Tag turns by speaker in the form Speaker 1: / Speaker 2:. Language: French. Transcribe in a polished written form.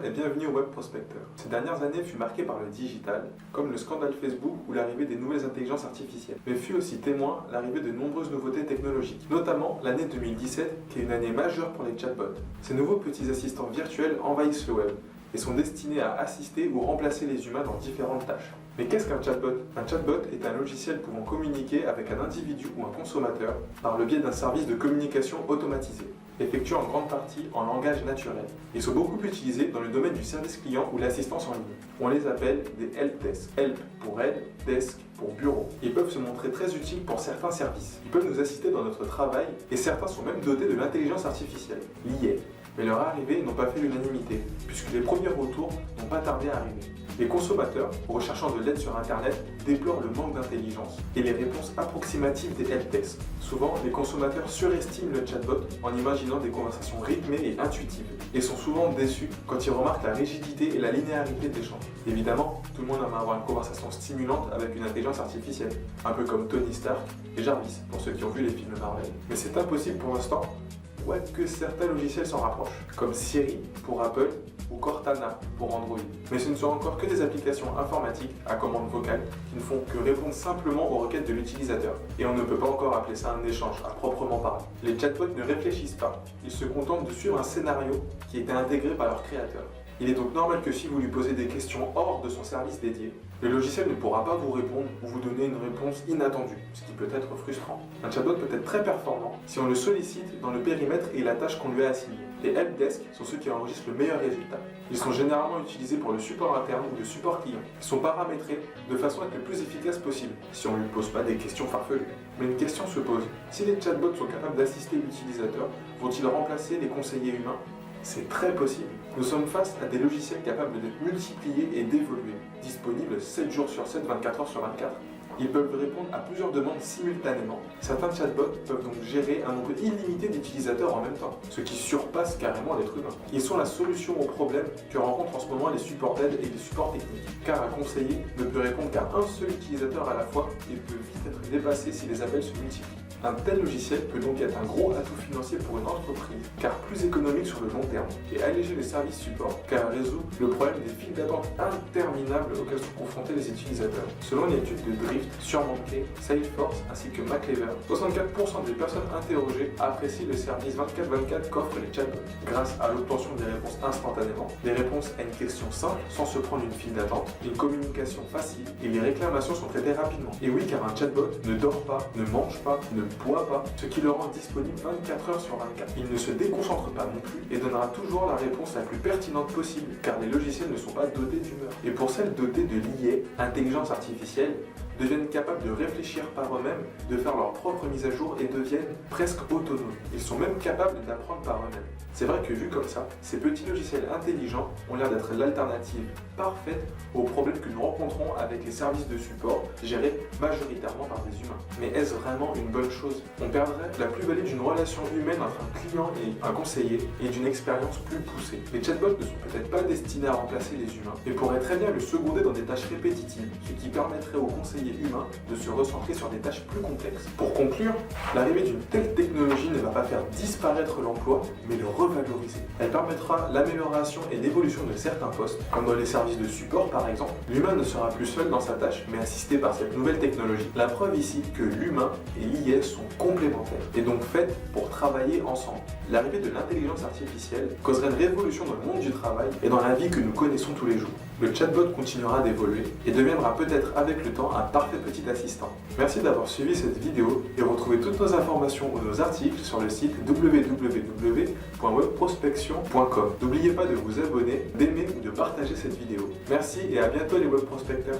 Speaker 1: et bienvenue au Web Prospecteur. Ces dernières années furent marquées par le digital, comme le scandale Facebook ou l'arrivée des nouvelles intelligences artificielles, mais fut aussi témoin l'arrivée de nombreuses nouveautés technologiques, notamment l'année 2017 qui est une année majeure pour les chatbots. Ces nouveaux petits assistants virtuels envahissent le web et sont destinés à assister ou remplacer les humains dans différentes tâches. Mais qu'est-ce qu'un chatbot? Un chatbot est un logiciel pouvant communiquer avec un individu ou un consommateur par le biais d'un service de communication automatisé, effectué en grande partie en langage naturel. Ils sont beaucoup utilisés dans le domaine du service client ou l'assistance en ligne. On les appelle des helpdesk. Help pour aide, desk pour bureau. Ils peuvent se montrer très utiles pour certains services. Ils peuvent nous assister dans notre travail et certains sont même dotés de l'intelligence artificielle, l'IA. Mais leur arrivée n'ont pas fait l'unanimité, puisque les premiers retours n'ont pas tardé à arriver. Les consommateurs, recherchant de l'aide sur Internet, déplorent le manque d'intelligence et les réponses approximatives des helpdesk. Souvent, les consommateurs surestiment le chatbot en imaginant des conversations rythmées et intuitives, et sont souvent déçus quand ils remarquent la rigidité et la linéarité de l'échange. Évidemment, tout le monde aime avoir une conversation stimulante avec une intelligence artificielle, un peu comme Tony Stark et Jarvis, pour ceux qui ont vu les films Marvel. Mais c'est impossible pour l'instant, que certains logiciels s'en rapprochent, comme Siri pour Apple ou Cortana pour Android. Mais ce ne sont encore que des applications informatiques à commande vocale qui ne font que répondre simplement aux requêtes de l'utilisateur. Et on ne peut pas encore appeler ça un échange à proprement parler. Les chatbots ne réfléchissent pas, ils se contentent de suivre un scénario qui a été intégré par leur créateur. Il est donc normal que si vous lui posez des questions hors de son service dédié, le logiciel ne pourra pas vous répondre ou vous donner une réponse inattendue, ce qui peut être frustrant. Un chatbot peut être très performant si on le sollicite dans le périmètre et la tâche qu'on lui a assignée. Les helpdesk sont ceux qui enregistrent le meilleur résultat. Ils sont généralement utilisés pour le support interne ou le support client. Ils sont paramétrés de façon à être le plus efficace possible, si on ne lui pose pas des questions farfelues. Mais une question se pose, si les chatbots sont capables d'assister l'utilisateur, vont-ils remplacer les conseillers humains? C'est très possible. Nous sommes face à des logiciels capables d'être multipliés et d'évoluer, disponibles 7 jours sur 7, 24 heures sur 24. Ils peuvent répondre à plusieurs demandes simultanément. Certains chatbots peuvent donc gérer un nombre illimité d'utilisateurs en même temps, ce qui surpasse carrément l'être humain. Ils sont la solution aux problèmes que rencontrent en ce moment les supports d'aide et les supports techniques, car un conseiller ne peut répondre qu'à un seul utilisateur à la fois et peut vite être dépassé si les appels se multiplient. Un tel logiciel peut donc être un gros atout financier pour une entreprise, car plus économique sur le long terme, et alléger les services support, car elle résout le problème des files d'attente interminables auxquelles sont confrontés les utilisateurs. Selon une étude de Drift, SurMonkey, Salesforce ainsi que McLever, 64% des personnes interrogées apprécient le service 24/24 qu'offrent les chatbots, grâce à l'obtention des réponses instantanément, des réponses à une question simple sans se prendre une file d'attente, une communication facile et les réclamations sont traitées rapidement. Et oui, car un chatbot ne dort pas, ne mange pas, ne boit pas, ce qui le rend disponible 24 heures sur 24. Il ne se déconcentre pas non plus et donnera toujours la réponse la plus pertinente possible, car les logiciels ne sont pas dotés d'humeur. Et pour celles dotées de l'IA, intelligence artificielle, deviennent capables de réfléchir par eux-mêmes, de faire leur propre mise à jour et deviennent presque autonomes. Ils sont même capables d'apprendre par eux-mêmes. C'est vrai que vu comme ça, ces petits logiciels intelligents ont l'air d'être l'alternative parfaite aux problèmes que nous rencontrons avec les services de support gérés majoritairement par des humains. Mais est-ce vraiment une bonne chose? On perdrait la plus-value d'une relation humaine entre un client et un conseiller et d'une expérience plus poussée. Les chatbots ne sont peut-être pas destinés à remplacer les humains, mais pourraient très bien le seconder dans des tâches répétitives, ce qui permettrait aux conseillers humains de se recentrer sur des tâches plus complexes. Pour conclure, l'arrivée d'une telle technologie ne va pas faire disparaître l'emploi, mais le revaloriser. Elle permettra l'amélioration et l'évolution de certains postes, comme dans les services de support par exemple. L'humain ne sera plus seul dans sa tâche, mais assisté par cette nouvelle technologie. La preuve ici que l'humain et l'IA sont complémentaires, et donc faites pour travailler ensemble. L'arrivée de l'intelligence artificielle causerait une révolution dans le monde du travail et dans la vie que nous connaissons tous les jours. Le chatbot continuera d'évoluer et deviendra peut-être avec le temps un parfait petit assistant. Merci d'avoir suivi cette vidéo et retrouvez toutes nos informations ou nos articles sur le site www.webprospection.com. N'oubliez pas de vous abonner, d'aimer ou de partager cette vidéo. Merci et à bientôt les web prospecteurs.